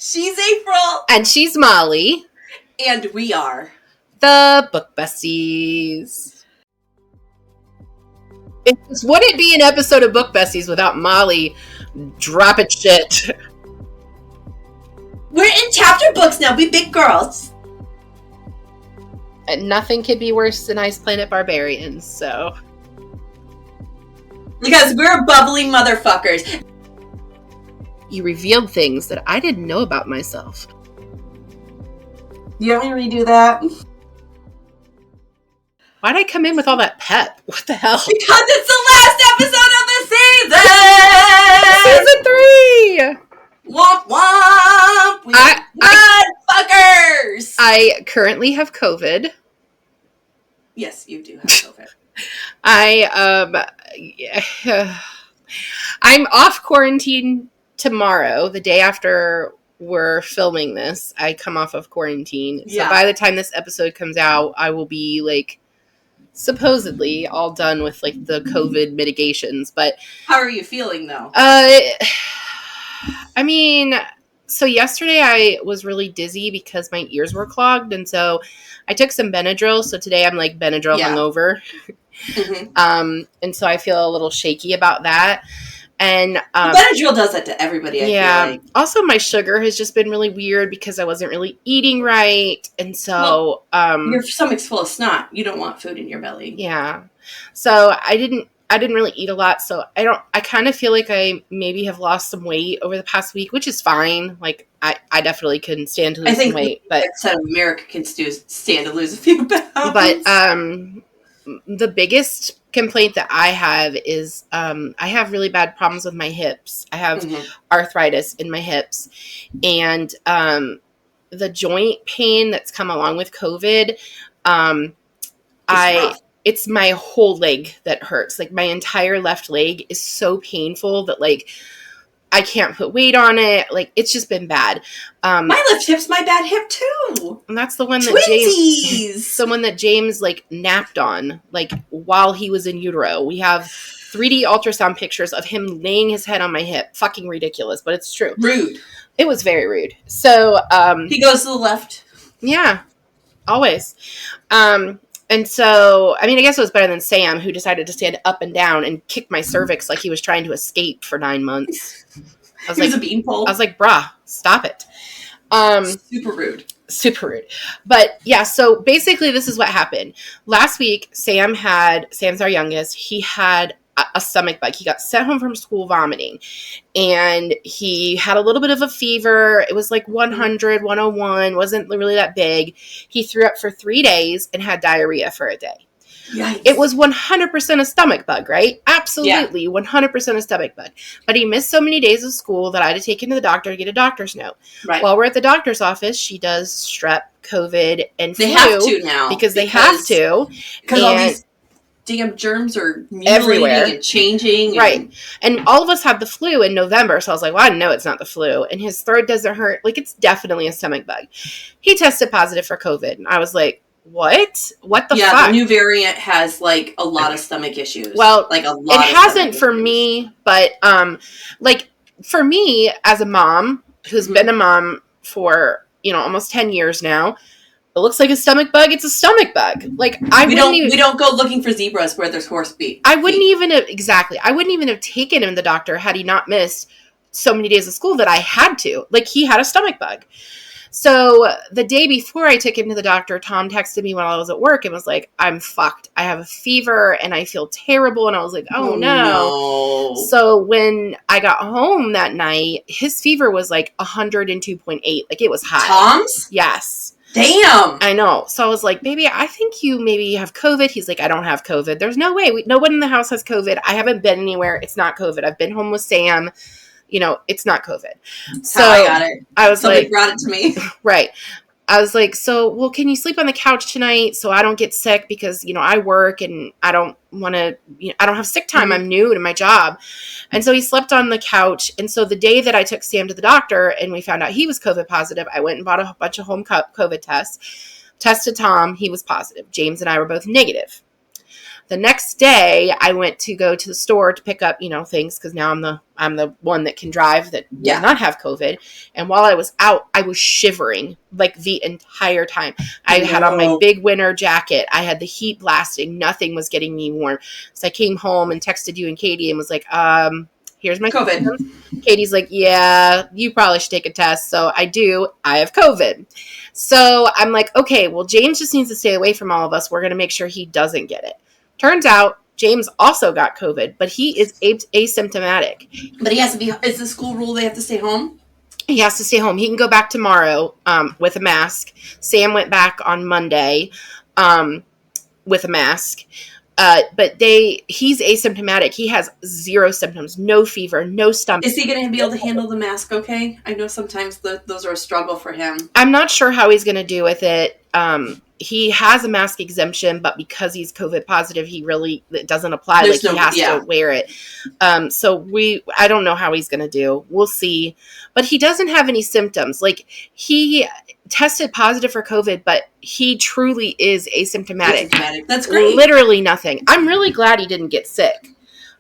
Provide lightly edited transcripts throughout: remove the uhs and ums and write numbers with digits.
She's April. And she's Molly. And we are the Book Besties. Would it be an episode of Book Besties without Molly dropping shit? We're in chapter books now. We big girls. And nothing could be worse than Ice Planet Barbarians, so. Because we're bubbly motherfuckers. You revealed things that I didn't know about myself. You want me to redo that? Why'd I come in with all that pep? What the hell? Because it's the last episode of the season! Season 3! Womp womp! We motherfuckers! I currently have COVID. Yes, you do have COVID. I'm off quarantine tomorrow, the day after we're filming this. I come off of quarantine. So by the time this episode comes out, I will be supposedly all done with the COVID mitigations. But how are you feeling though? I mean, so yesterday I was really dizzy because my ears were clogged, and so I took some Benadryl. So today I'm Benadryl hungover. Mm-hmm. And so I feel a little shaky about that. And Benadryl does that to everybody. I feel like. Also, my sugar has just been really weird because I wasn't really eating right, and so your stomach's full of snot. You don't want food in your belly. Yeah, so I didn't really eat a lot. So I kind of feel like I maybe have lost some weight over the past week, which is fine. I definitely can stand to lose some weight, but America can stand to lose a few pounds. But the biggest complaint that I have is I have really bad problems with my hips. I have arthritis in my hips, and the joint pain that's come along with COVID. It's my whole leg that hurts. My entire left leg is so painful that I can't put weight on it. It's just been bad. My left hip's my bad hip too. And that's the one that James napped on while he was in utero. We have 3D ultrasound pictures of him laying his head on my hip. Fucking ridiculous, but it's true. Rude. It was very rude. So he goes to the left. Yeah, always. And so, I guess it was better than Sam, who decided to stand up and down and kick my cervix like he was trying to escape for 9 months. He was a beanpole. I was like, brah, stop it. Super rude. Super rude. But yeah, so basically this is what happened. Last week, Sam's our youngest, he had a stomach bug. He got sent home from school vomiting, and he had a little bit of a fever. It was 100, 101, wasn't really that big. He threw up for 3 days and had diarrhea for a day. Yikes. It was 100% a stomach bug, right? Absolutely, 100% a stomach bug. But he missed so many days of school that I had to take him to the doctor to get a doctor's note. Right. While we're at the doctor's office, she does strep, COVID, and flu. They have to now. Because they have to. Because all these damn germs are everywhere and changing. Right. And all of us had the flu in November. So I was like, well, I know it's not the flu. And his throat doesn't hurt. It's definitely a stomach bug. He tested positive for COVID. And I was like, what? What the fuck? Yeah, the new variant has a lot of stomach issues. Well, it hasn't for me, but for me as a mom who's been a mom for, almost 10 years now, it looks like a stomach bug. It's a stomach bug. We don't go looking for zebras where there's horse feet. I wouldn't even have taken him to the doctor had he not missed so many days of school that I had to. He had a stomach bug. So the day before I took him to the doctor, Tom texted me while I was at work and was like, I'm fucked. I have a fever and I feel terrible. And I was like, oh no. So when I got home that night, his fever was 102.8. It was high. Tom's? Yes. Damn. I know. So I was like, baby, I think you maybe have COVID. He's like, I don't have COVID. There's no way. No one in the house has COVID. I haven't been anywhere. It's not COVID. I've been home with Sam. It's not COVID. So I got it. I was Somebody brought it to me. Right. I was like, well, can you sleep on the couch tonight so I don't get sick because, I work and I don't want to, I don't have sick time. I'm new to my job. And so he slept on the couch. And so the day that I took Sam to the doctor and we found out he was COVID positive, I went and bought a bunch of home COVID tests, tested Tom. He was positive. James and I were both negative. The next day, I went to go to the store to pick up, things, because now I'm the one that can drive that does not have COVID. And while I was out, I was shivering like the entire time. I had on my big winter jacket. I had the heat blasting. Nothing was getting me warm. So I came home and texted you and Katie and was like, here's my COVID. symptoms. Katie's like, yeah, you probably should take a test. So I do. I have COVID. So I'm like, okay, well, James just needs to stay away from all of us. We're going to make sure he doesn't get it. Turns out James also got COVID, but he is asymptomatic. But he has to be, is the school rule they have to stay home? He has to stay home. He can go back tomorrow with a mask. Sam went back on Monday with a mask. But he's asymptomatic. He has 0 symptoms, no fever, no stomach. Is he going to be able to handle the mask okay? I know sometimes those are a struggle for him. I'm not sure how he's going to do with it. He has a mask exemption, but because he's COVID positive, it doesn't apply. He has to wear it. I don't know how he's going to do. We'll see. But he doesn't have any symptoms. Like, he tested positive for COVID, but he truly is asymptomatic. That's great. Literally nothing. I'm really glad he didn't get sick.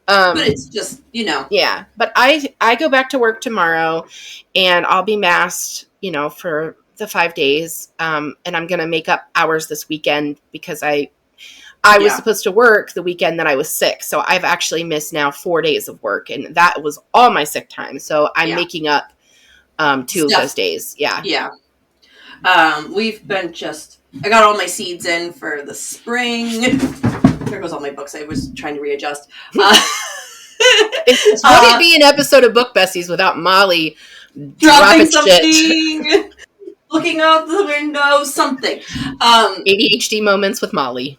But it's just, Yeah. But I go back to work tomorrow, and I'll be masked, for the 5 days. And I'm going to make up hours this weekend because I was supposed to work the weekend that I was sick. So I've actually missed now 4 days of work, and that was all my sick time. So I'm making up 2 of those days. Yeah. Yeah. We've been I got all my seeds in for the spring. There goes all my books. I was trying to readjust. Would it be an episode of Book Besties without Molly dropping something, looking out the window, something? ADHD moments with Molly.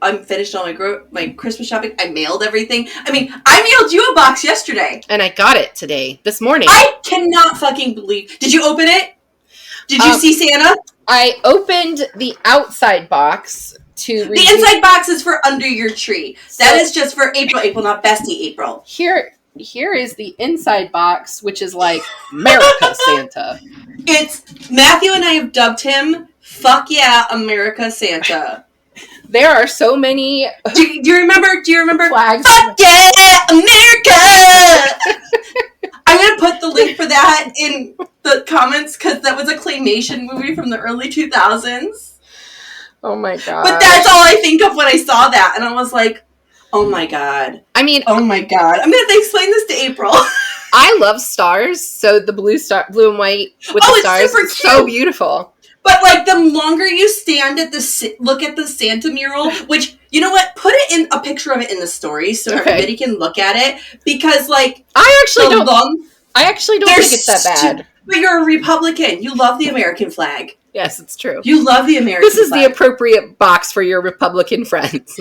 I'm finished all my Christmas shopping. I mailed everything. I mean, I mailed you a box yesterday. And I got it this morning. I cannot fucking believe. Did you open it? Did you see Santa? I opened the outside box to read. The inside box is for under your tree. That is just for April, not Bestie April. Here is the inside box, which is like America Santa. It's Matthew and I have dubbed him "Fuck yeah, America Santa." There are so many. Do you remember flags? Fuck yeah, America! I'm gonna put the link for that in the comments because that was a claymation movie from the early 2000s. Oh my god! But that's all I think of when I saw that, and I was like, "Oh my god!" I mean, oh my god! I'm gonna have to explain this to April. I love stars, so the blue and white with the stars is so beautiful. But like the longer you stand at look at the Santa mural, which you know what, put it in a picture of it in the story so everybody can look at it because like I actually don't think it's that bad. But you're a Republican. You love the American flag. Yes, it's true. You love the American This is flag. the appropriate box for your Republican friends.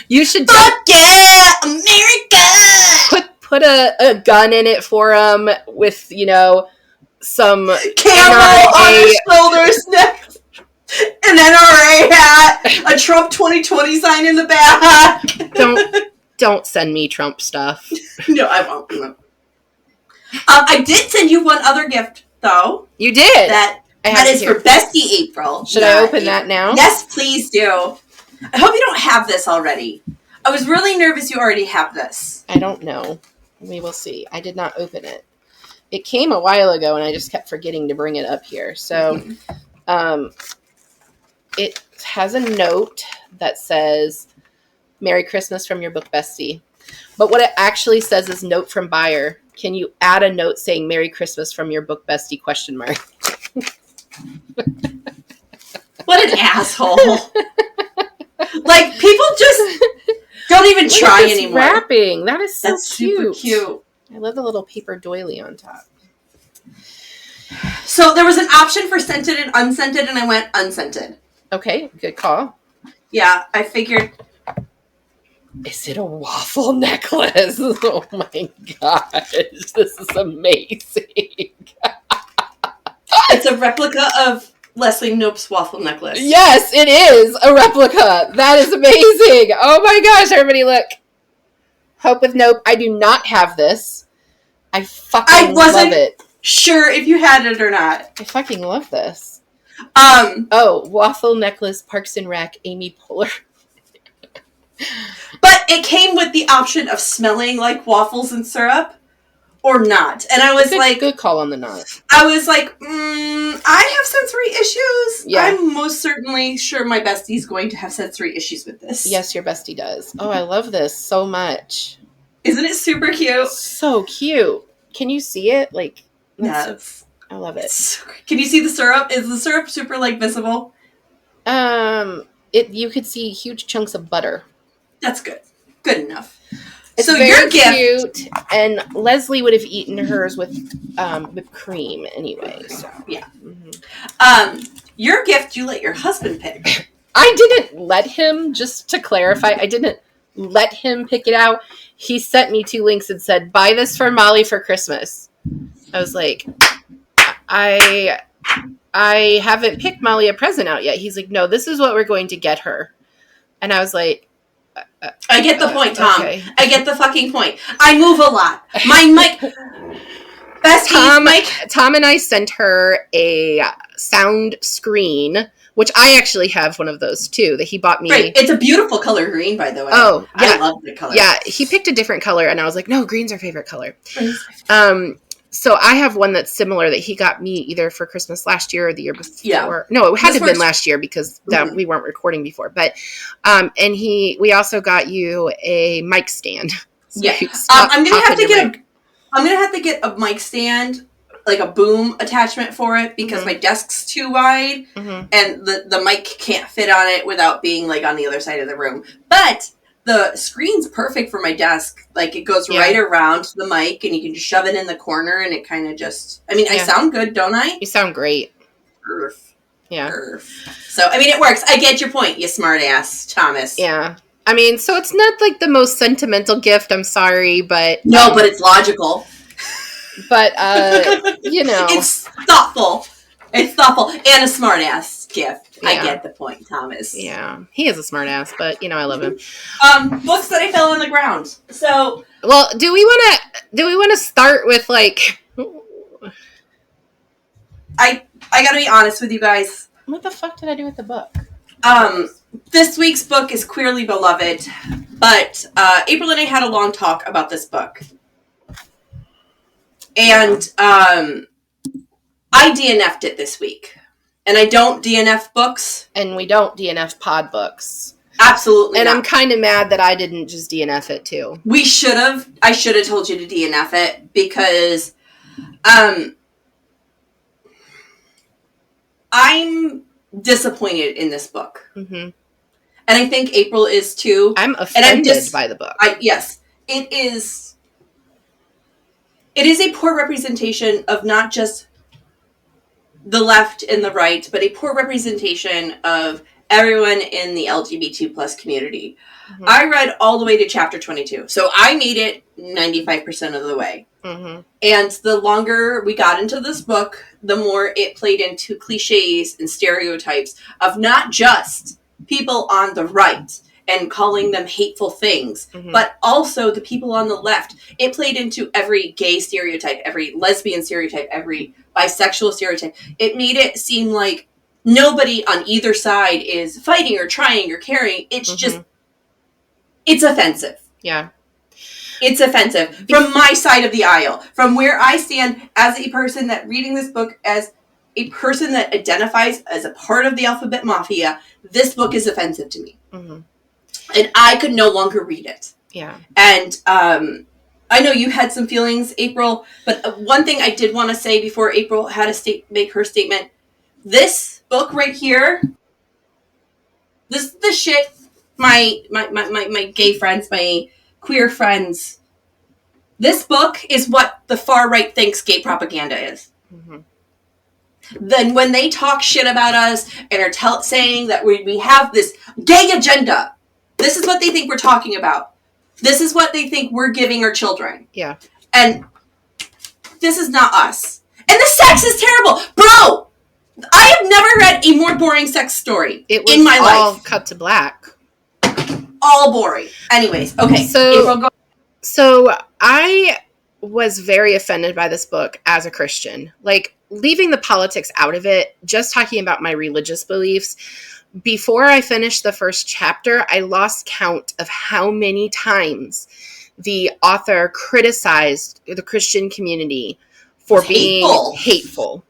You should fuck yeah, America. Put a gun in it for them with some camel on his shoulders, an NRA hat, a Trump 2020 sign in the back. Don't send me Trump stuff. No, I won't. No. I did send you one other gift, though. You did. That is for Bestie April. Should I open that now? Yes, please do. I hope you don't have this already. I was really nervous you already have this. I don't know. We will see. I did not open it. It came a while ago, and I just kept forgetting to bring it up here. So, it has a note that says, "Merry Christmas from your book bestie." But what it actually says is "Note from buyer. Can you add a note saying Merry Christmas from your book bestie?" ? What an asshole! Like people just don't even try anymore. Wrapping. That's cute. Super cute. I love the little paper doily on top. So there was an option for scented and unscented, and I went unscented. Okay, good call. Yeah, I figured. Is it a waffle necklace? Oh my gosh, this is amazing. It's a replica of Leslie Knope's waffle necklace. Yes, it is a replica. That is amazing. Oh my gosh, everybody look. Hope with Nope. I do not have this. I love it. Sure if you had it or not. I fucking love this. Oh, waffle necklace, Parks and Rec, Amy Poehler. But it came with the option of smelling like waffles and syrup or not. And I was good call on the not. I was like, I have sensory issues. Yeah. I'm most certainly sure my bestie's going to have sensory issues with this. Yes, your bestie does. Oh, I love this so much. Isn't it super cute? So cute. Can you see it? Like, yes. I love it. Can you see the syrup? Is the syrup super, like, visible? You could see huge chunks of butter. That's good. Good enough. It's so very your gift, cute, and Leslie would have eaten hers with whipped cream anyway. So yeah. Mm-hmm. Your gift you let your husband pick. I didn't let him. Just to clarify, I didn't let him pick it out. He sent me 2 links and said, "Buy this for Molly for Christmas." I was like, I haven't picked Molly a present out yet. He's like, "No, this is what we're going to get her," and I was like. I get the point, Tom. Okay. I get the fucking point. I move a lot. My mic... Tom and I sent her a sound screen, which I actually have one of those too, that he bought me. Right. It's a beautiful color green, by the way. Oh, yeah. I love the color. Yeah, he picked a different color, and I was like, no, green's our favorite color. So I have one that's similar that he got me either for Christmas last year or the year before. Yeah. No, it had to have been last year because we weren't recording before. But and we also got you a mic stand. So yeah. I'm gonna have to get a mic stand, like a boom attachment for it because my desk's too wide and the mic can't fit on it without being like on the other side of the room. But the screen's perfect for my desk. Like, it goes right around the mic, and you can just shove it in the corner, and it kind of just... I mean, I sound good, don't I? You sound great. Yeah. So, I mean, it works. I get your point, you smart-ass, Thomas. Yeah. I mean, so it's not, like, the most sentimental gift, I'm sorry, but... No, but it's logical. But, you know... It's thoughtful. It's thoughtful. And a smart-ass gift. Yeah. I get the point, Thomas. Yeah. He is a smart ass, but, you know, I love him. Books that I fell on the ground. So... Well, do we want to start with, like... I gotta be honest with you guys. What the fuck did I do with the book? This week's book is Queerly Beloved, but April and I had a long talk about this book. And I DNF'd it this week. And I don't DNF books. And we don't DNF pod books. Absolutely and not. I'm kind of mad that I didn't just DNF it too. We should have. I should have told you to DNF it because I'm disappointed in this book. Mm-hmm. And I think April is too. I'm offended by the book. Yes. It is. It is a poor representation of not just the left and the right, but a poor representation of everyone in the LGBT plus community. Mm-hmm. I read all the way to chapter 22. So I made it 95% of the way. Mm-hmm. And the longer we got into this book, the more it played into cliches and stereotypes of not just people on the right and calling them hateful things, but also the people on the left. It played into every gay stereotype, every lesbian stereotype, every bisexual stereotype. It made it seem like nobody on either side is fighting or trying or caring. It's just, it's offensive. Yeah. It's offensive from my side of the aisle, from where I stand as a person that reading this book as a person that identifies as a part of the alphabet mafia. This book is offensive to me. Mm-hmm. And I could no longer read it. Yeah. And I know you had some feelings, April, but one thing I did want to say before April had to make her statement. This book right here, this is the shit my gay friends, my queer friends, this book is what the far right thinks gay propaganda is. Mm-hmm. Then when they talk shit about us and are saying that we have this gay agenda, this is what they think we're talking about. This is what they think we're giving our children. Yeah. And this is not us. And the sex is terrible. Bro, I have never read a more boring sex story in my life. All cut to black. All boring. Anyways, okay. So, April, go. So I was very offended by this book as a Christian. Like, leaving the politics out of it, just talking about my religious beliefs. Before I finished the first chapter, I lost count of how many times the author criticized the Christian community for being hateful.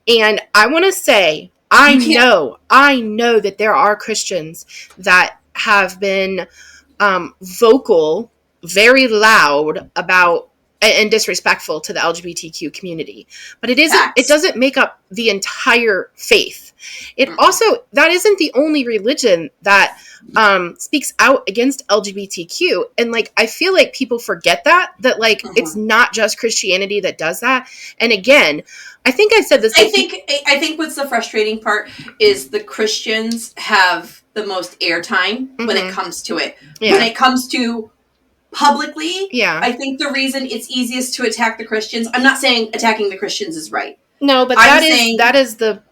And I want to say, I know that there are Christians that have been vocal, very loud about and disrespectful to the LGBTQ community. But it doesn't make up the entire faith. It also, that isn't the only religion that speaks out against LGBTQ. And like, I feel like people forget that like, it's not just Christianity that does that. And again, I think I said this. I think what's the frustrating part is the Christians have the most airtime when it comes to it. Yeah. When it comes to publicly, I think the reason it's easiest to attack the Christians, I'm not saying attacking the Christians is right. No, but that is the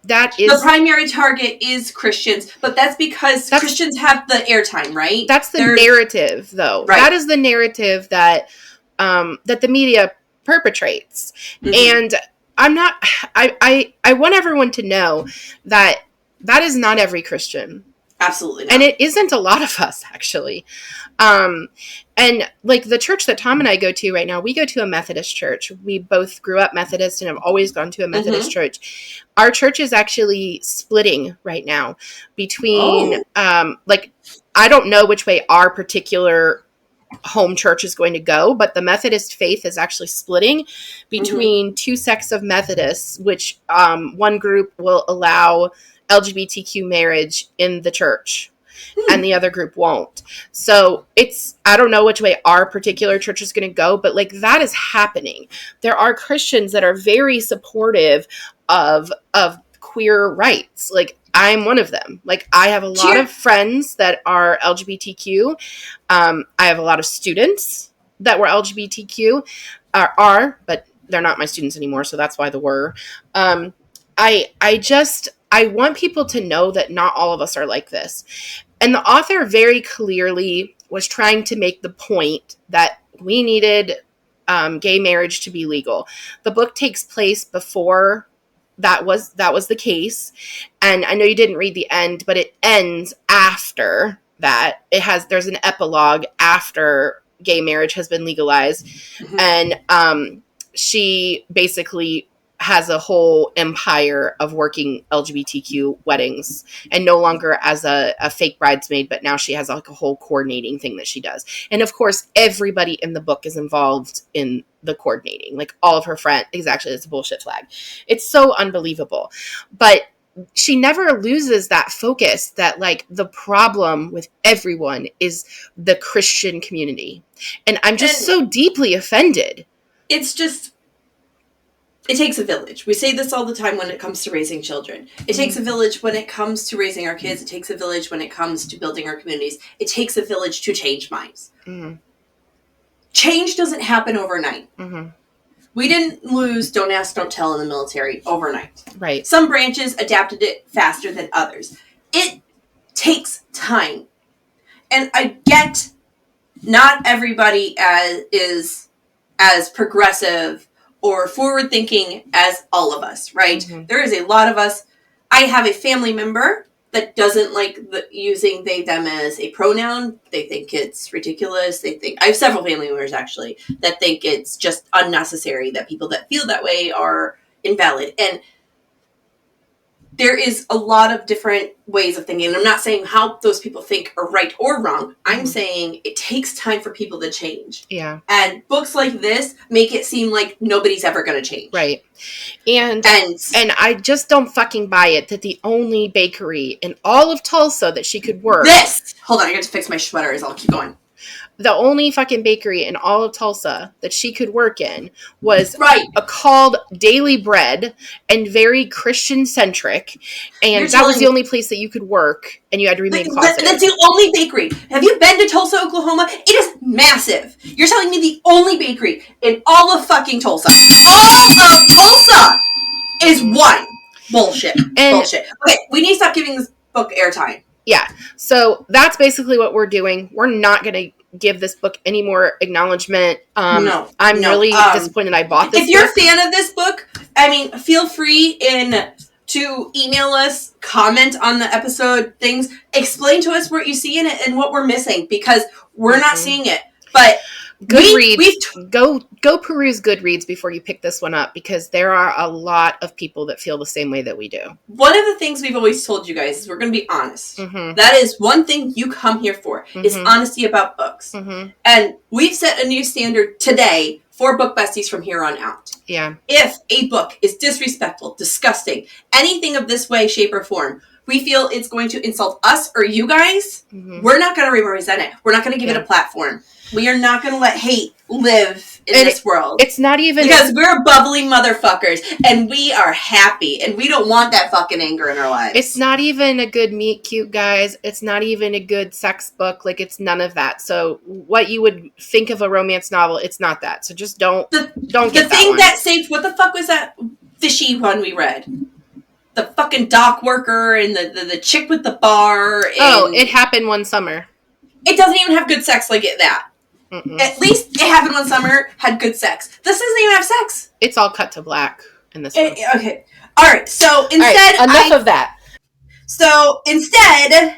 primary target is Christians, but that's because Christians have the airtime, right? That's the narrative, though. Right. That is the narrative that that the media perpetrates. And I'm not. I want everyone to know that is not every Christian. Absolutely not. And it isn't a lot of us, actually. And like the church that Tom and I go to right now, we go to a Methodist church. We both grew up Methodist and have always gone to a Methodist church. Our church is actually splitting right now between, like, I don't know which way our particular home church is going to go, but the Methodist faith is actually splitting between two sects of Methodists, which one group will allow LGBTQ marriage in the church and the other group won't. So I don't know which way our particular church is going to go, but like, that is happening. There are Christians that are very supportive of queer rights. Like, I'm one of them. Like, I have a lot of friends that are LGBTQ. I have a lot of students that were LGBTQ, but they're not my students anymore. So that's why the were. I want people to know that not all of us are like this. And the author very clearly was trying to make the point that we needed gay marriage to be legal. The book takes place before that was the case. And I know you didn't read the end, but it ends after that. There's an epilogue after gay marriage has been legalized. And she basically has a whole empire of working LGBTQ weddings, and no longer as a fake bridesmaid, but now she has like a whole coordinating thing that she does. And of course, everybody in the book is involved in the coordinating, like all of her friends. Exactly. It's a bullshit flag. It's so unbelievable. But she never loses that focus that like the problem with everyone is the Christian community. And I'm just so deeply offended. It's just, it takes a village. We say this all the time when it comes to raising children. It takes a village when it comes to raising our kids. It takes a village when it comes to building our communities. It takes a village to change minds. Change doesn't happen overnight. We didn't lose Don't Ask, Don't Tell in the military overnight. Right. Some branches adapted it faster than others. It takes time. And I get not everybody is as progressive or forward-thinking as all of us, right? There is a lot of us. I have a family member that doesn't like using they, them as a pronoun. They think it's ridiculous. I have several family members, actually, that think it's just unnecessary, that people that feel that way are invalid. And there is a lot of different ways of thinking. And I'm not saying how those people think are right or wrong. I'm saying it takes time for people to change. Yeah. And books like this make it seem like nobody's ever going to change. Right. And I just don't fucking buy it that the only bakery in all of Tulsa that she could work. Hold on, I got to fix my sweaters. I'll keep going. The only fucking bakery in all of Tulsa that she could work in was called Daily Bread and very Christian-centric. And that was the only place that you could work, and you had to remain closeted. That's the only bakery. Have you been to Tulsa, Oklahoma? It is massive. You're telling me the only bakery in all of fucking Tulsa. All of Tulsa is one. Bullshit. Bullshit. Okay, we need to stop giving this book airtime. Yeah. So that's basically what we're doing. We're not going to give this book any more acknowledgement. No, I'm really disappointed I bought this If you're book. a fan of this book, I mean, feel free to email us, comment on the episode, things, explain to us what you see in it and what we're missing, because we're not seeing it. But Goodreads, go peruse Goodreads before you pick this one up, because there are a lot of people that feel the same way that we do. One of the things we've always told you guys is we're going to be honest. That is one thing you come here for, is honesty about books. And we've set a new standard today for Book Besties from here on out. Yeah. If a book is disrespectful, disgusting, anything of this way, shape, or form, we feel it's going to insult us or you guys, we're not going to represent it. We're not going to give it a platform. We are not going to let hate live in this world. It's not even... Because we're bubbly motherfuckers, and we are happy, and we don't want that fucking anger in our lives. It's not even a good meet cute, guys. It's not even a good sex book. Like, it's none of that. So what you would think of a romance novel, it's not that. So just don't get the thing that saved... What the fuck was that fishy one we read? The fucking dock worker and the chick with the bar. And It Happened One Summer. It doesn't even have good sex like that. At least It Happened One Summer had good sex. This doesn't even have sex. It's all cut to black in this one. Okay. All right. So instead... enough of that. So instead...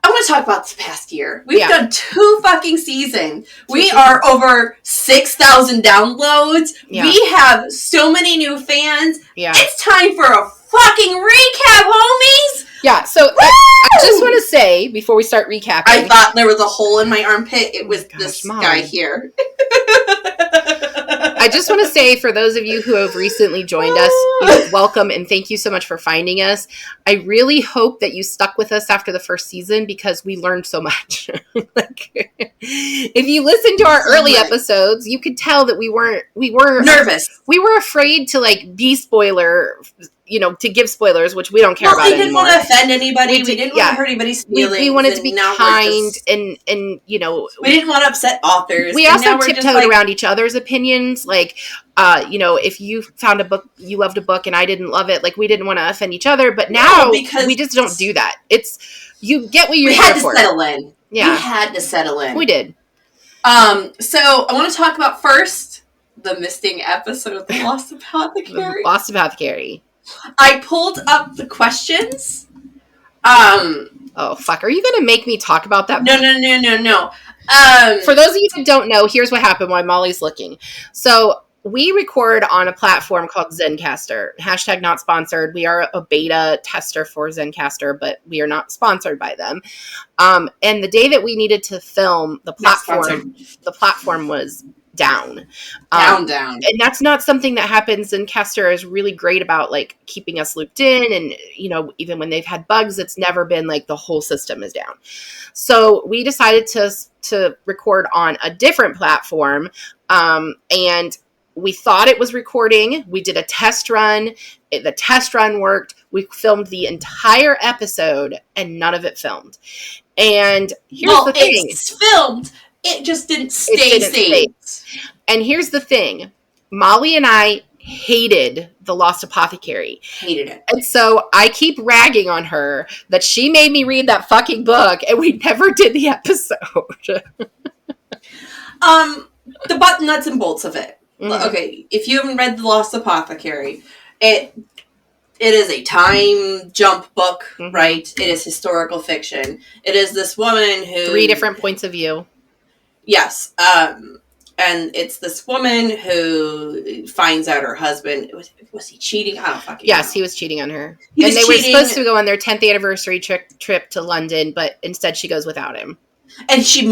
I want to talk about this past year. We've done 2 fucking seasons. We are over 6,000 downloads. Yeah. We have so many new fans. Yeah. It's time for a fucking recap, homies! Yeah, so I just want to say, before we start recapping... I thought there was a hole in my armpit. It was this guy here. I just want to say, for those of you who have recently joined us, welcome, and thank you so much for finding us. I really hope that you stuck with us after the first season, because we learned so much. If you listen to our early episodes, you could tell that we were nervous. We were afraid to be spoiler, to give spoilers, which we don't care about anymore. We didn't want to offend anybody. We didn't want to hurt anybody's feelings. We wanted to be kind and we didn't want to upset authors. We also tiptoed around each other's opinions. If you found a book, you loved a book and I didn't love it, we didn't want to offend each other. But now we just don't do that. You get what you're here for. We had to settle in. Yeah. We had to settle in. We did. So I want to talk about first the missing episode of The Lost Apothecary. Lost Apothecary. I pulled up the questions. Oh, fuck. Are you going to make me talk about that? No. For those of you who don't know, here's what happened while Molly's looking. So we record on a platform called Zencastr. # not sponsored. We are a beta tester for Zencastr, but we are not sponsored by them. And the day that we needed to film, the platform was down. Down. And that's not something that happens. Zencastr is really great about keeping us looped in. And, even when they've had bugs, it's never been the whole system is down. So we decided to record on a different platform. And we thought it was recording. We did a test run. The test run worked. We filmed the entire episode and none of it filmed. And here's the thing. It's filmed. It just didn't stay safe. And here's the thing. Molly and I hated The Lost Apothecary. Hated it. And so I keep ragging on her that she made me read that fucking book and we never did the episode. The nuts and bolts of it. Mm-hmm. Okay, if you haven't read The Lost Apothecary, it is a time jump book, right? It is historical fiction. It is this woman who... 3 different points of view. Yes. And it's this woman who finds out her husband... Was he cheating? I don't fucking know. Yes, he was cheating on her. And they were supposed to go on their 10th anniversary trip to London, but instead she goes without him. And she's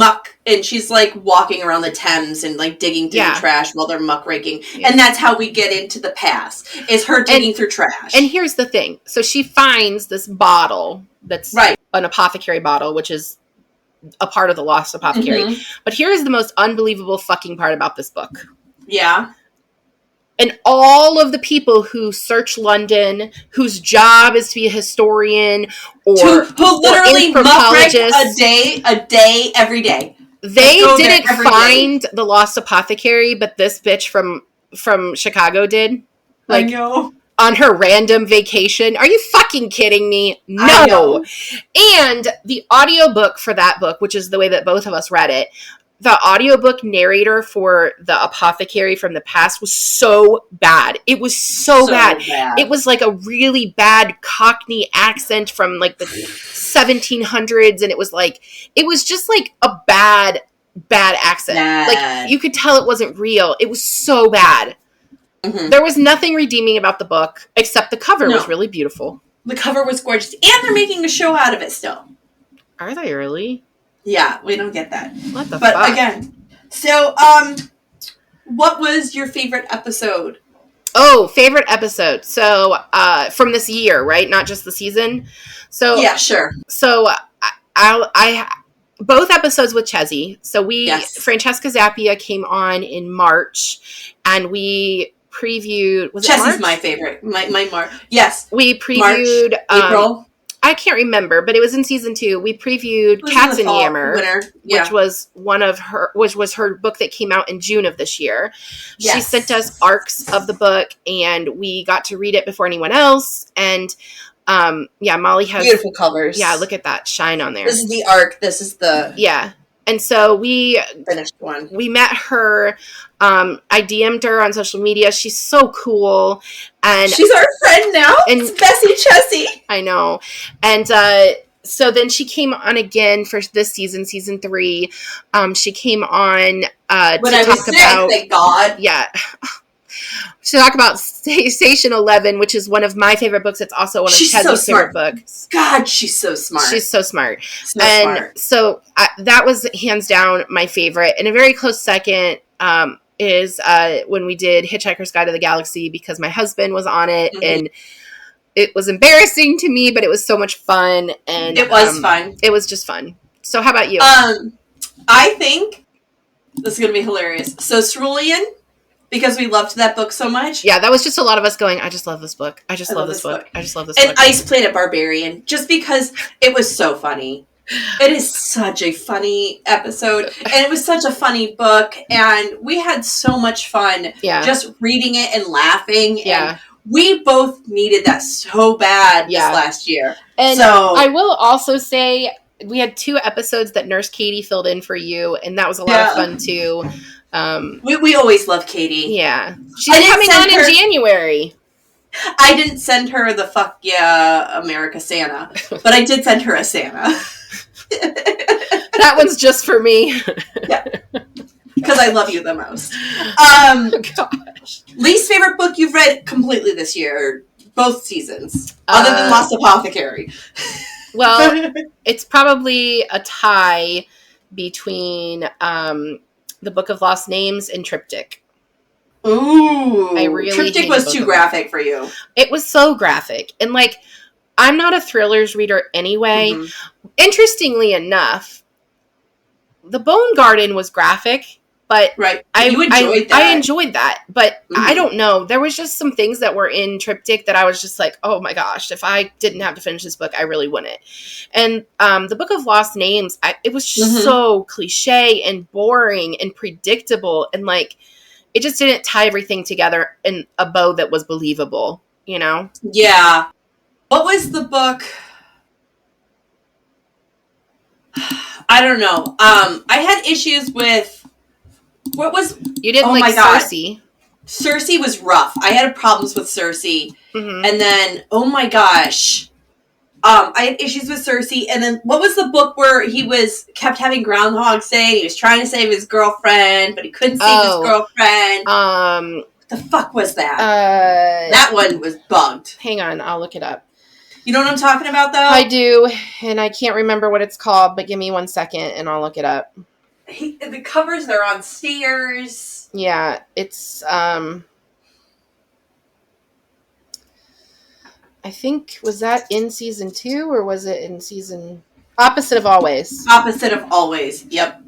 walking around the Thames and digging through the trash while they're muckraking. Yeah. And that's how we get into the past, is her digging through trash. And here's the thing. So she finds this bottle that's an apothecary bottle, which is a part of The Lost Apothecary. Mm-hmm. But here's the most unbelievable fucking part about this book. Yeah. And all of the people who search London, whose job is to be a historian who literally muckrake a day, every day. They didn't find The Lost Apothecary, but this bitch from Chicago did. I know. on her random vacation. Are you fucking kidding me? I No. know. And the audiobook for that book, which is the way that both of us read it, the audiobook narrator for the apothecary from the past was so bad. It was so bad. It was like a really bad Cockney accent from like the 1700s. And it was just like a bad accent. Like you could tell it wasn't real. It was so bad. Mm-hmm. There was nothing redeeming about the book except the cover was really beautiful. The cover was gorgeous. And they're making a show out of it still. Are they really? Yeah, we don't get that. What the fuck? But again, so, what was your favorite episode? Oh, favorite episode. So, from this year, right? Not just the season. So, yeah, sure. So, I both episodes with Chezzy. So Francesca Zappia came on in March, and we previewed. Was Chezzy's it March? my favorite. My March. Yes. We previewed March, April. I can't remember, but it was in season 2. We previewed Cats and Yammer, which was her book that came out in June of this year. Yes. She sent us arcs of the book, and we got to read it before anyone else. And Molly has beautiful covers. Yeah, look at that shine on there. This is the arc. This is the And so we finished one. We met her. I DM'd her on social media. She's so cool, and she's our friend now. And it's Bessie Chessie. I know. And so then she came on again for this season 3. She came on when I was sick, thank God. Yeah. To talk about Station 11, which is one of my favorite books. It's also one of Chezzy's favorite books. God, she's so smart. She's so smart. So that was hands down my favorite. And a very close second is when we did Hitchhiker's Guide to the Galaxy, because my husband was on it. Mm-hmm. And it was embarrassing to me, but it was so much fun. And it was fun. It was just fun. So how about you? I think this is going to be hilarious. So Cerulean, because we loved that book so much. Yeah, that was just a lot of us going, I just love this book. I just love this book. I just love this book. And Ice Planet Barbarian, just because it was so funny. It is such a funny episode, and it was such a funny book, and we had so much fun just reading it and laughing. Yeah. And we both needed that so bad this last year. And so I will also say we had 2 episodes that Nurse Katie filled in for you, and that was a lot of fun too. We always love Katie. Yeah. She's coming on in January. I didn't send her the fuck yeah America Santa, but I did send her a Santa. That one's just for me. Yeah. Because I love you the most. Gosh. Least favorite book you've read completely this year, both seasons, other than Lost Apothecary. Well, it's probably a tie between the Book of Lost Names and Triptych. Ooh. Triptych was too graphic for you. It was so graphic. And like, I'm not a thrillers reader anyway. Mm-hmm. Interestingly enough, The Bone Garden was graphic, but I enjoyed that. But I don't know. There was just some things that were in Triptych that I was just like, oh my gosh, if I didn't have to finish this book, I really wouldn't. And the Book of Lost Names, it was just so cliche and boring and predictable. And like, it just didn't tie everything together in a bow that was believable, you know? Yeah. What was the book? I don't know. I had issues with... What was... You didn't like Cersei. Cersei was rough. I had problems with Cersei. Mm-hmm. And then, oh my gosh. I had issues with Cersei. And then, what was the book where he kept having Groundhog Day? He was trying to save his girlfriend, but he couldn't save his girlfriend. What the fuck was that? That one was bugged. Hang on, I'll look it up. You know what I'm talking about, though? I do, and I can't remember what it's called, but give me 1 second, and I'll look it up. The covers, they're on stairs. Yeah, it's, I think, was that in season 2, or was it in season... Opposite of Always. Opposite of Always, yep.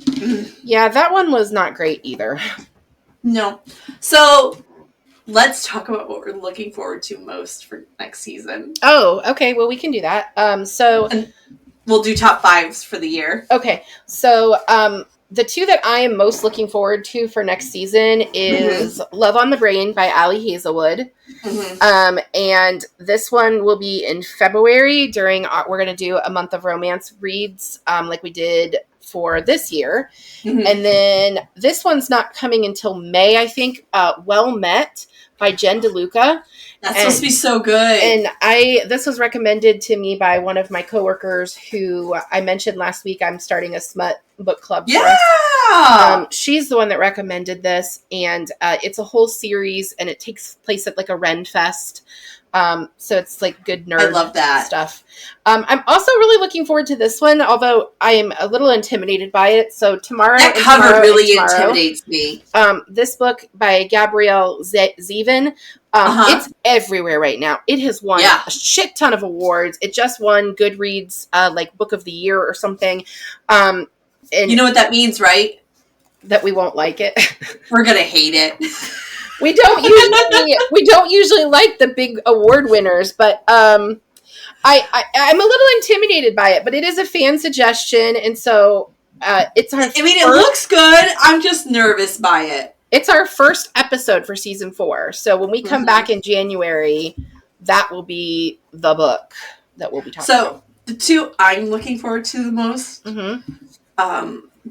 Yeah, that one was not great either. No. So... Let's talk about what we're looking forward to most for next season. Oh, okay. Well, we can do that. And we'll do top 5s for the year. Okay. So, the two that I am most looking forward to for next season is Love on the Brain by Allie Hazelwood. And this one will be in February we're going to do a month of romance reads like we did for this year. And then this one's not coming until May, I think. Well Met by Jen DeLuca. That's supposed to be so good. And this was recommended to me by one of my coworkers who I mentioned last week. I'm starting a smut book club for us. She's the one that recommended this, and it's a whole series, and it takes place at like a Ren Fest. So it's like good nerd I love that stuff. I'm also really looking forward to this one, although I am a little intimidated by it. So tomorrow, that cover really intimidates me. This book by Gabrielle Zevin. It's everywhere right now. It has won a shit ton of awards. It just won Goodreads, like Book of the Year or something. And you know what that means, right? That we won't like it. We're gonna hate it. We don't usually like the big award winners, but I'm a little intimidated by it. But it is a fan suggestion, and so it's our. It looks good. I'm just nervous by it. It's our first episode for season 4. So when we come back in January, that will be the book that we'll be talking about. So the two I'm looking forward to the most,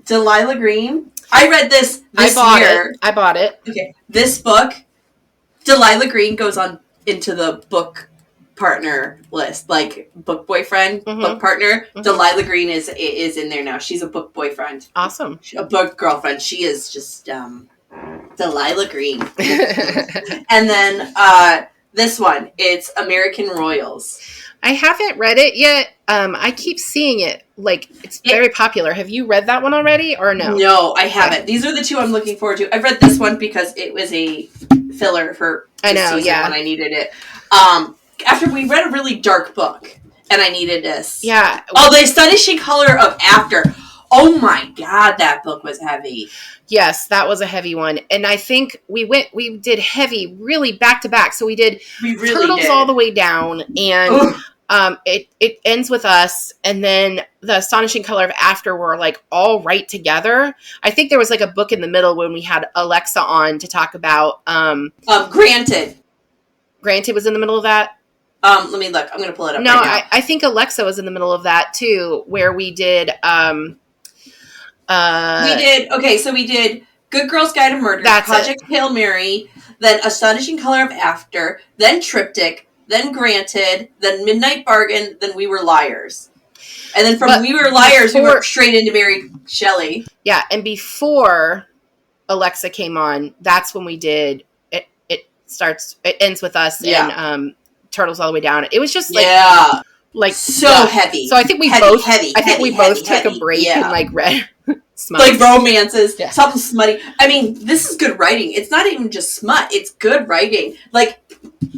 Delilah Green. I read this year. I bought it. Okay. This book, Delilah Green goes on into the book partner list, like book boyfriend, book partner. Delilah Green is in there now. She's a book boyfriend. Awesome. A book girlfriend. She is just Delilah Green. And then this one, it's American Royals. I haven't read it yet. I keep seeing it. Like, it's very popular. Have you read that one already or no? No, I haven't. Okay. These are the two I'm looking forward to. I've read this one because it was a filler for season when I needed it. After we read a really dark book and I needed this. Yeah. Oh, The Astonishing Color of After. Oh my God, that book was heavy. Yes, that was a heavy one. And I think we did heavy really back to back. So we really Turtles did. All the way down, and it ends with us, and then The Astonishing Color of After were like all right together. I think there was like a book in the middle when we had Alexa on to talk about Granted. Granted was in the middle of that. Let me look. I'm going to pull it up. No, right now. I think Alexa was in the middle of that too, where we did. We did Good Girls Guide to Murder, Project Hail Mary, then Astonishing Color of After, then Triptych, then Granted, then Midnight Bargain, then We Were Liars. And then from We Were Liars, we went straight into Mary Shelley. Yeah, and before Alexa came on, that's when we did it ends with us and Turtles All the Way Down. It was just like so heavy. So I think we both took a break and like read smut. Like romances, something smutty. I mean, this is good writing. It's not even just smut. It's good writing. Like,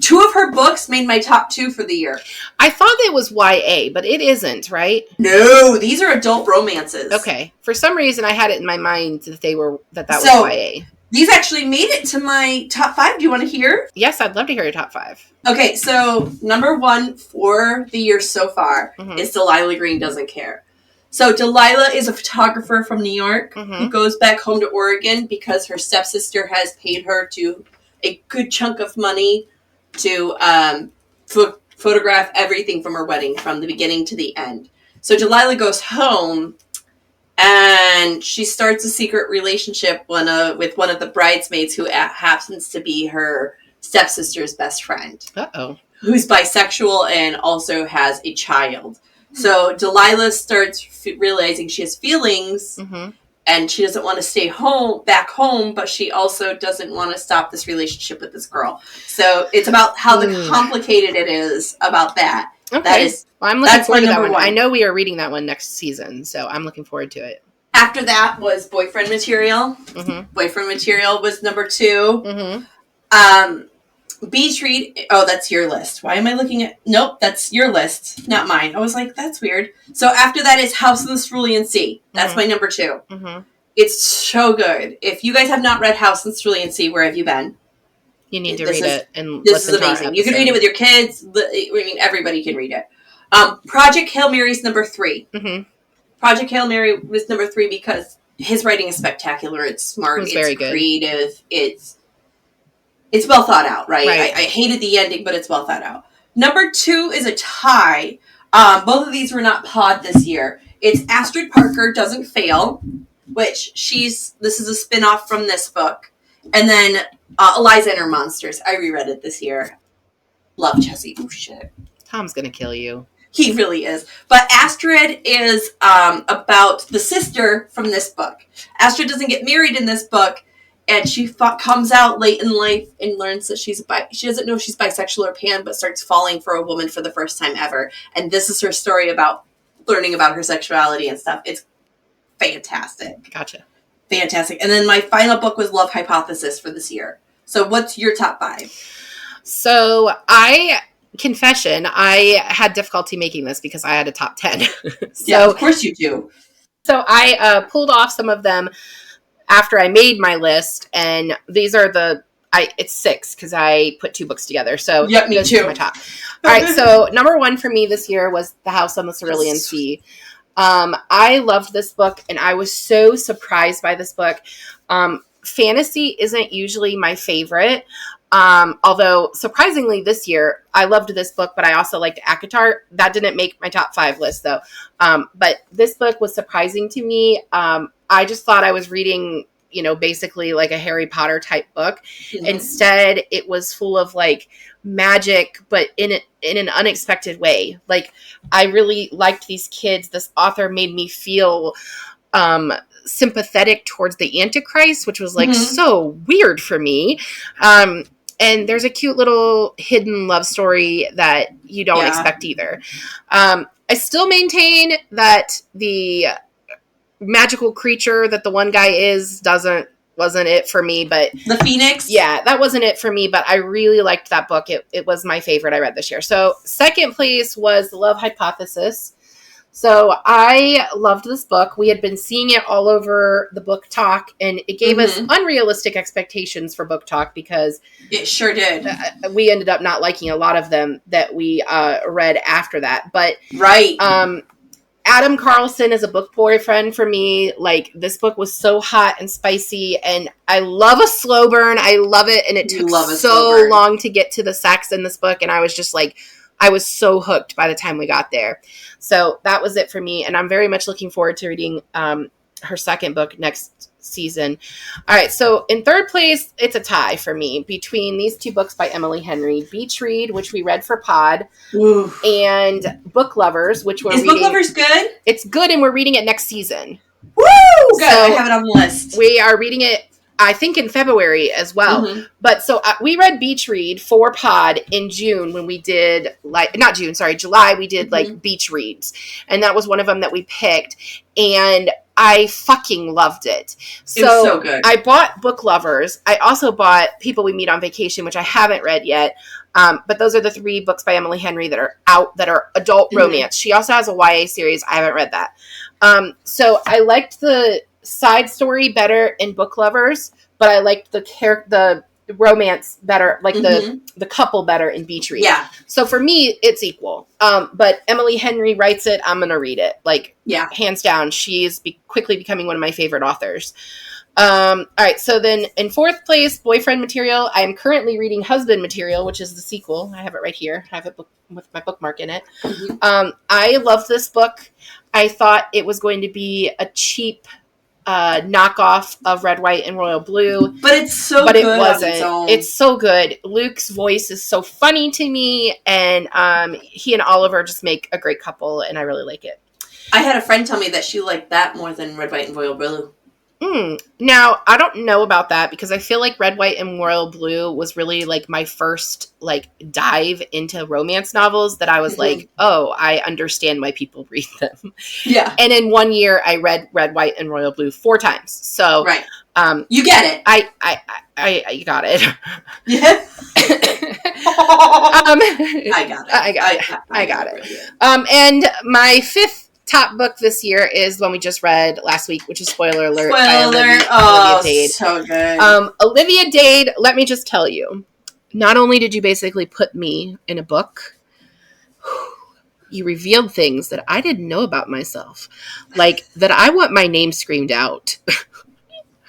2 of her books made my top 2 for the year. I thought it was YA, but it isn't, right? No, these are adult romances. Okay. For some reason, I had it in my mind that that was YA. These actually made it to my top 5. Do you want to hear? Yes, I'd love to hear your top 5. Okay, so number 1 for the year so far is Delilah Green Doesn't Care. So Delilah is a photographer from New York who goes back home to Oregon because her stepsister has paid her a good chunk of money to photograph everything from her wedding from the beginning to the end. So Delilah goes home and she starts a secret relationship with one of the bridesmaids who happens to be her stepsister's best friend. Uh-oh. Who's bisexual and also has a child. So Delilah starts realizing she has feelings and she doesn't want to stay back home, but she also doesn't want to stop this relationship with this girl. So it's about how complicated it is about that. Okay. I'm looking forward to that one. I know we are reading that one next season, so I'm looking forward to it. After that was Boyfriend Material. Boyfriend Material was number 2. Beach Read. Oh, that's your list. Why am I looking at... Nope, that's your list, not mine. I was like, that's weird. So after that is House in the Cerulean Sea. That's my number 2. It's so good. If you guys have not read House in the Cerulean Sea, where have you been? You need to read it. And this is amazing. You can read it with your kids. I mean, everybody can read it. Project Hail Mary is number 3. Project Hail Mary was number 3 because his writing is spectacular. It's smart. It's It's very good. creative. It's well thought out, right? Right. I hated the ending, but it's well thought out. Number 2 is a tie. Both of these were not pod this year. It's Astrid Parker Doesn't Fail, which this is a spin-off from this book. And then Eliza and Her Monsters. I reread it this year. Love Jesse. Oh, shit. Tom's gonna kill you. He really is. But Astrid is about the sister from this book. Astrid doesn't get married in this book, and she comes out late in life and learns that she doesn't know if she's bisexual or pan, but starts falling for a woman for the first time ever. And this is her story about learning about her sexuality and stuff. It's fantastic. Gotcha. Fantastic. And then my final book was Love Hypothesis for this year. So what's your top 5? So confession, I had difficulty making this because I had a top 10. Yeah, of course you do. So I pulled off some of them after I made my list, and these are it's 6 because I put 2 books together. So yep, me too. My top. All right, so number 1 for me this year was The House on the Cerulean Sea. I loved this book, and I was so surprised by this book. Fantasy isn't usually my favorite. Although surprisingly this year, I loved this book, but I also liked ACOTAR. That didn't make my top 5 list though. But this book was surprising to me. I just thought I was reading, basically like a Harry Potter type book. Mm-hmm. Instead, it was full of like magic, but in an unexpected way. Like, I really liked these kids. This author made me feel, sympathetic towards the Antichrist, which was like so weird for me. And there's a cute little hidden love story that you don't expect either. I still maintain that the magical creature that the one guy wasn't it for me, but the Phoenix. Yeah, that wasn't it for me, but I really liked that book. It was my favorite I read this year. So second place was The Love Hypothesis. So I loved this book. We had been seeing it all over the Book Talk, and it gave us unrealistic expectations for Book Talk because it sure did. We ended up not liking a lot of them that we read after that. But right. Adam Carlson is a book boyfriend for me. Like, this book was so hot and spicy, and I love a slow burn. I love it, and it took so long to get to the sex in this book, and I was just like, I was so hooked by the time we got there. So that was it for me. And I'm very much looking forward to reading her second book next season. All right. So in third place, it's a tie for me between these 2 books by Emily Henry, Beach Read, which we read for Pod, and Book Lovers, which we're reading. Is Book Lovers good? It's good. And we're reading it next season. Woo! Good. So I have it on the list. We are reading it, I think, in February as well. Mm-hmm. But so we read Beach Read for Pod in June when we did July. We did like beach reads. And that was one of them that we picked. And I fucking loved it. So, it was so good. I bought Book Lovers. I also bought People We Meet on Vacation, which I haven't read yet. But those are the 3 books by Emily Henry that are out that are adult romance. She also has a YA series. I haven't read that. So I liked the side story better in Book Lovers, but I liked the romance better, like the couple better in Beach Read. Yeah. So for me, it's equal. But Emily Henry writes it. I'm gonna read it. Like, hands down. She is quickly becoming one of my favorite authors. All right. So then in fourth place, Boyfriend Material. I am currently reading Husband Material, which is the sequel. I have it right here. I have it with my bookmark in it. I love this book. I thought it was going to be a cheap knockoff of Red, White, and Royal Blue. But it's so good. But it wasn't. It's so good. Luke's voice is so funny to me, and he and Oliver just make a great couple, and I really like it. I had a friend tell me that she liked that more than Red, White, and Royal Blue. Now, I don't know about that because I feel like Red, White, and Royal Blue was really like my first like dive into romance novels that I was like, oh, I understand why people read them. Yeah. And in 1 year, I read Red, White, and Royal Blue 4 times. So right. You get it. I got it. Yeah. I got it. And my 5th top book this year is one we just read last week, which is Spoiler Alert by Olivia Dade. So good. Olivia Dade, let me just tell you, not only did you basically put me in a book, you revealed things that I didn't know about myself, like that I want my name screamed out.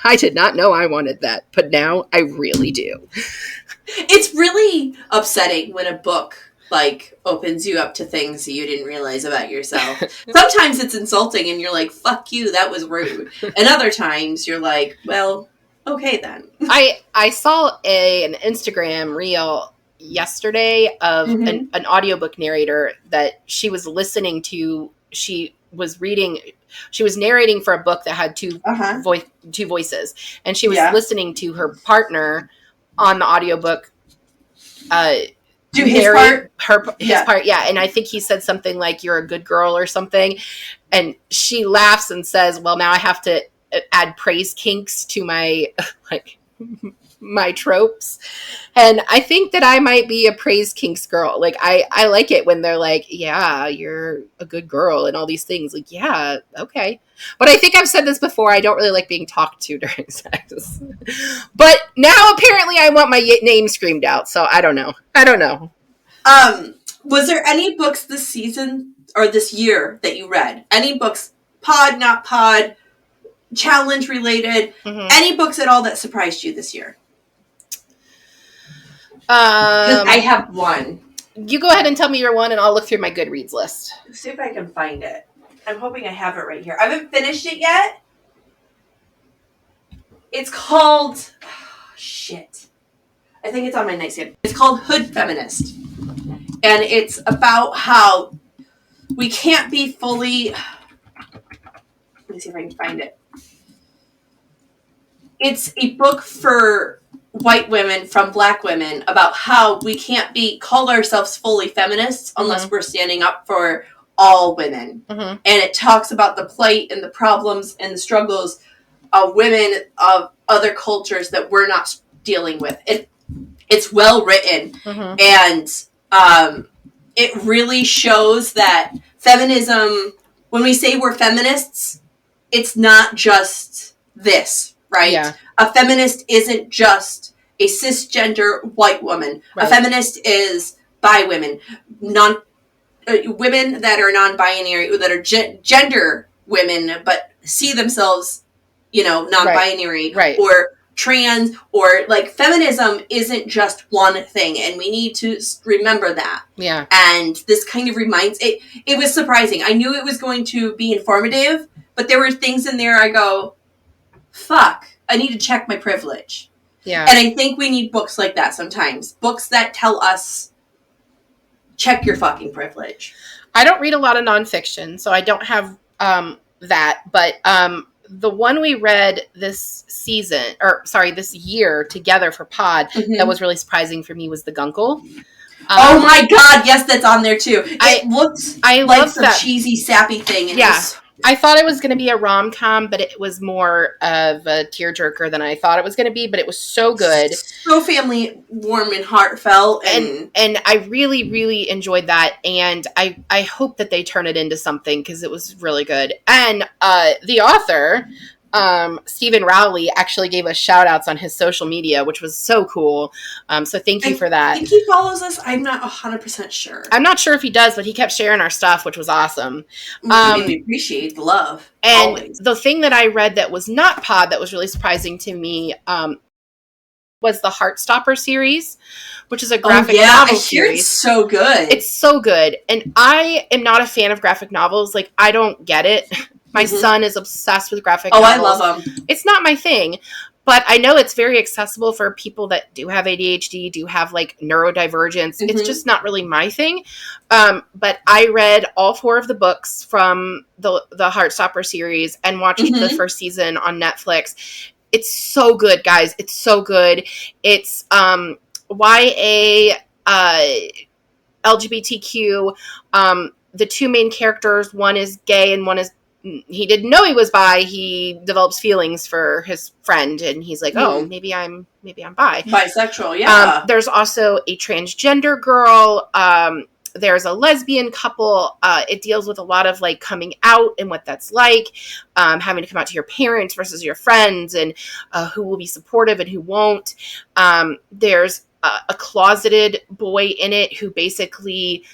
I did not know I wanted that, but now I really do. It's really upsetting when a book like opens you up to things that you didn't realize about yourself. Sometimes it's insulting and you're like, fuck you, that was rude. And other times you're like, well, okay then. I saw an Instagram reel yesterday of an audiobook narrator that she was listening to. She was narrating for a book that had two voices, and she was listening to her partner on the audiobook do his part. His part, yeah. And I think he said something like, "You're a good girl" or something, and she laughs and says, "Well, now I have to add praise kinks to my my tropes." And I think that I might be a praise kinks girl. Like I like it when they're like, "Yeah, you're a good girl," and all these things. Like, yeah, okay. But I think I've said this before. I don't really like being talked to during sex. But now apparently I want my name screamed out. So I don't know. Was there any books this season or this year that you read? Any books, pod, not pod, challenge related, any books at all that surprised you this year? Because I have one. You go ahead and tell me your one, and I'll look through my Goodreads list. Let's see if I can find it. I'm hoping I have it right here. I haven't finished it yet. It's called... Oh, shit. I think it's on my nightstand. It's called Hood Feminist. And it's about how we can't be fully... Let me see if I can find it. It's a book for white women from black women about how we can't call ourselves fully feminists unless we're standing up for all women. And it talks about the plight and the problems and the struggles of women of other cultures that we're not dealing with. It's well written. And it really shows that feminism, when we say we're feminists, it's not just this, right? Yeah. A feminist isn't just a cisgender white woman. Right. A feminist is bi women, women that are non-binary, that are gender women, but see themselves, non-binary, right. Or trans, or like feminism isn't just one thing, and we need to remember that. Yeah. And this kind of reminds it was surprising. I knew it was going to be informative, but there were things in there I go, fuck, I need to check my privilege. Yeah. And I think we need books like that sometimes. Books that tell us, check your fucking privilege. I don't read a lot of nonfiction, so I don't have that. But the one we read this year together for Pod that was really surprising for me was The Guncle. Oh my God, yes, that's on there too. It looked like some cheesy, sappy thing. I thought it was going to be a rom-com, but it was more of a tearjerker than I thought it was going to be, but it was so good. So family warm and heartfelt. And I really, really enjoyed that. And I hope that they turn it into something because it was really good. And the author, Stephen Rowley, actually gave us shout outs on his social media, which was so cool. So thank you for that. I think he follows us. I'm not 100% sure. I'm not sure if he does, but he kept sharing our stuff, which was awesome. We appreciate the love. And always. The thing that I read that was not Pod that was really surprising to me was the Heartstopper series, which is a graphic novel series. It's so good. It's so good. And I am not a fan of graphic novels. Like, I don't get it. My son is obsessed with graphic novels. I love them. It's not my thing, but I know it's very accessible for people that do have ADHD, do have like neurodivergence. It's just not really my thing. But I read all 4 of the books from the Heartstopper series and watched the first season on Netflix. It's so good, guys. It's so good. It's YA, LGBTQ. The 2 main characters, one is gay and one is, he didn't know he was bi. He develops feelings for his friend, and he's like, "Oh, maybe I'm bi." Bisexual, yeah. There's also a transgender girl. There's a lesbian couple. It deals with a lot of like coming out and what that's like, having to come out to your parents versus your friends, and who will be supportive and who won't. There's a closeted boy in it who basically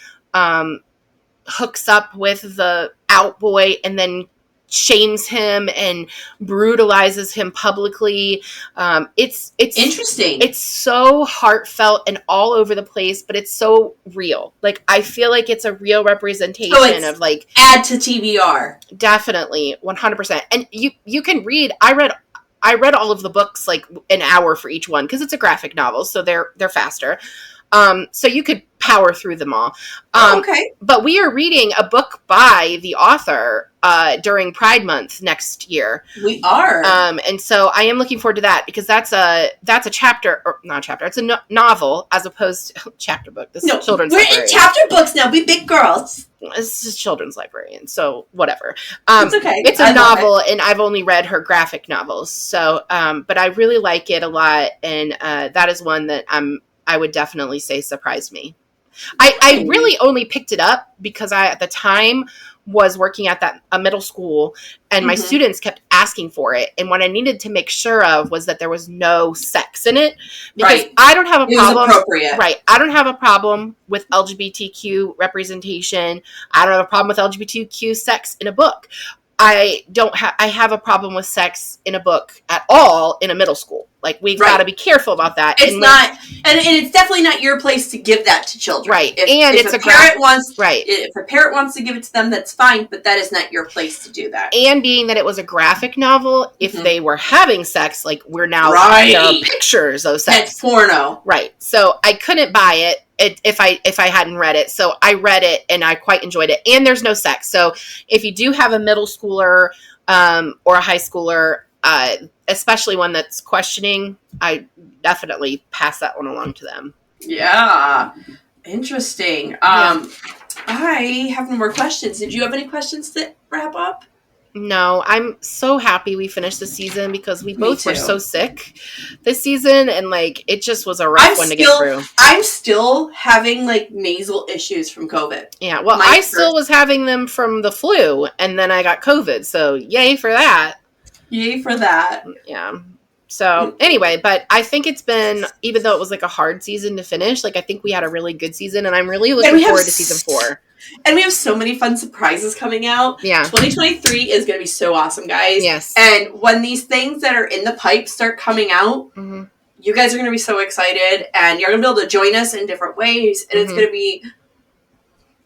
hooks up with the out boy and then shames him and brutalizes him publicly. It's Interesting. It's so heartfelt and all over the place, but it's so real. Like, I feel like it's a real representation of, like, add to TBR. Definitely 100%. And you can read. I read all of the books like an hour for each one because it's a graphic novel, so they're faster. So you could power through them all. Okay. But we are reading a book by the author during Pride Month next year. We are. And so I am looking forward to that because that's a chapter, or not a chapter. It's a novel as opposed to chapter book. This is children's librarian. We're in chapter books now. We big girls. This is children's librarian, so whatever. It's okay. It's a novel, and I've only read her graphic novels. So, but I really like it a lot, and that is one that I would definitely say surprised me. I really only picked it up because I, at the time, was working at a middle school, and my students kept asking for it. And what I needed to make sure of was that there was no sex in it, because I don't have a problem. It was appropriate. Right. I don't have a problem with LGBTQ representation. I don't have a problem with LGBTQ sex in a book. I have a problem with sex in a book at all in a middle school. Like, we've got to be careful about that. It's not, and it's definitely not your place to give that to children. Right. If a parent wants to give it to them, that's fine, but that is not your place to do that. And being that it was a graphic novel, if they were having sex, like, we're now, there are pictures of sex. That's porno. Right. So I couldn't buy it if I hadn't read it. So I read it and I quite enjoyed it. And there's no sex. So if you do have a middle schooler or a high schooler, especially one that's questioning, I definitely pass that one along to them. Yeah. Interesting. I have no more questions. Did you have any questions to wrap up? No, I'm so happy we finished the season because we both were so sick this season, and like, it just was a rough one to get through. I'm still having like nasal issues from COVID. Yeah, well, I still was having them from the flu, and then I got COVID, so yay for that. Yay for that. Yeah. So anyway, but I think it's been, even though it was like a hard season to finish, like, I think we had a really good season, and I'm really looking forward to season 4. And we have so many fun surprises coming out. Yeah. 2023 is going to be so awesome, guys. Yes. And when these things that are in the pipe start coming out, you guys are going to be so excited, and you're going to be able to join us in different ways, and it's going to be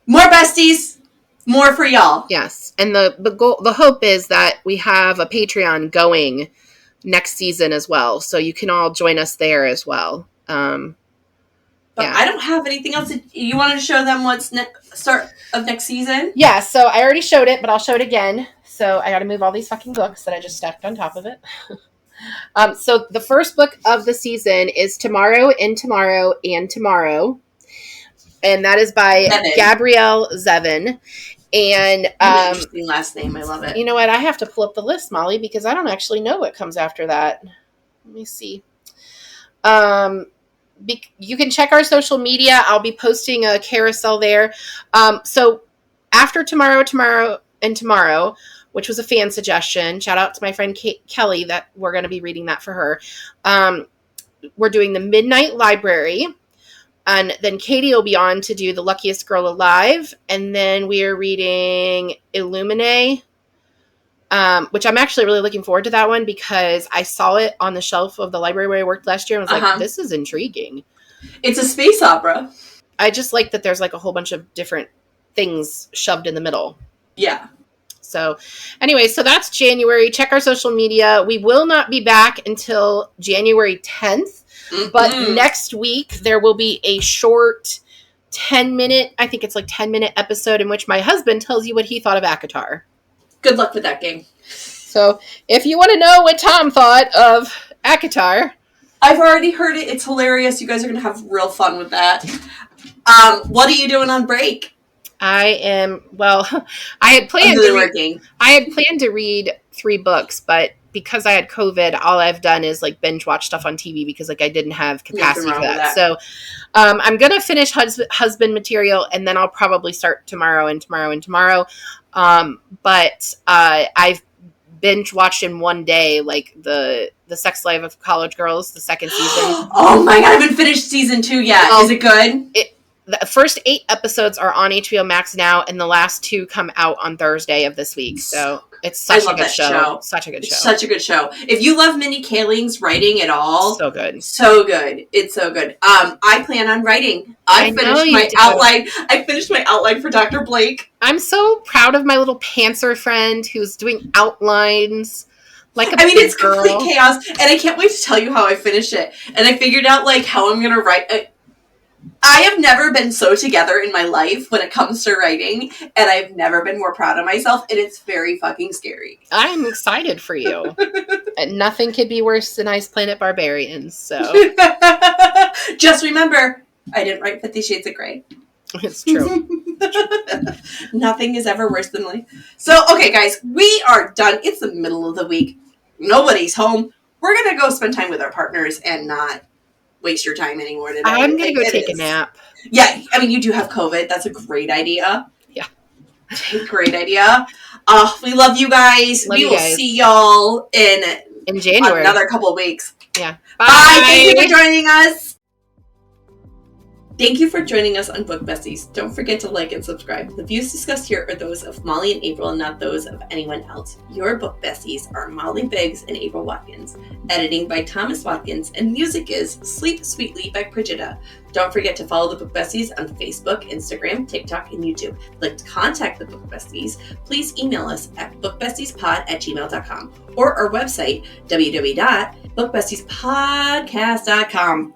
more besties, more for y'all. Yes. And the goal, the hope is that we have a Patreon going next season as well, so you can all join us there as well. But I don't have anything else. You wanted to show them what's start of next season? Yeah, so I already showed it, but I'll show it again. So I got to move all these fucking books that I just stacked on top of it. So the first book of the season is Tomorrow and Tomorrow and Tomorrow. And that is by Gabrielle Zevin. And interesting last name. I love it. You know what? I have to pull up the list, Molly, because I don't actually know what comes after that. Let me see. You can check our social media. I'll be posting a carousel there. So after Tomorrow, which was a fan suggestion, shout out to my friend Kelly that we're going to be reading that for her. We're doing The Midnight Library. And then Katie will be on to do The Luckiest Girl Alive. And then we are reading Illuminae, which I'm actually really looking forward to that one because I saw it on the shelf of the library where I worked last year and was like, this is intriguing. It's a space opera. I just like that there's like a whole bunch of different things shoved in the middle. Yeah. So anyway, so that's January. Check our social media. We will not be back until January 10th. But next week, there will be a short 10-minute, I think it's like 10-minute episode in which my husband tells you what he thought of ACOTAR. Good luck with that game. So if you want to know what Tom thought of ACOTAR. I've already heard it. It's hilarious. You guys are going to have real fun with that. What are you doing on break? I had planned to read 3 books, but because I had COVID, all I've done is like binge watch stuff on TV because like I didn't have capacity for that. So I'm going to finish husband material, and then I'll probably start tomorrow. But I've binge watched in one day, like the Sex Life of College Girls, the second season. Oh my God, I haven't finished season 2 yet. Is it good? The first 8 episodes are on HBO Max now, and the last 2 come out on Thursday of this week. So it's such a good show. Such a good show. Such a good show. If you love Mindy Kaling's writing at all, so good. So good. It's so good. I plan on writing. I finished my outline for Dr. Blake. I'm so proud of my little pantser friend who's doing outlines. It's complete chaos, and I can't wait to tell you how I finished it. And I figured out how I'm gonna write. I have never been so together in my life when it comes to writing, and I've never been more proud of myself, and it's very fucking scary. I'm excited for you. And nothing could be worse than Ice Planet Barbarians, so. Just remember, I didn't write 50 Shades of Grey. It's true. Nothing is ever worse than life. So, okay, guys, we are done. It's the middle of the week. Nobody's home. We're going to go spend time with our partners and not waste your time anymore today. I'm going to go take a nap. Yeah, you do have COVID. That's a great idea. Yeah. Great idea. We love you guys. We will see y'all in January. Another couple of weeks. Yeah. Bye. Thank you for joining us. Thank you for joining us on Book Besties. Don't forget to like and subscribe. The views discussed here are those of Molly and April and not those of anyone else. Your Book Besties are Molly Biggs and April Watkins. Editing by Thomas Watkins, and music is Sleep Sweetly by Brigida. Don't forget to follow the Book Besties on Facebook, Instagram, TikTok, and YouTube. If you'd like to contact the Book Besties, please email us at bookbestiespod@gmail.com or our website, www.bookbestiespodcast.com.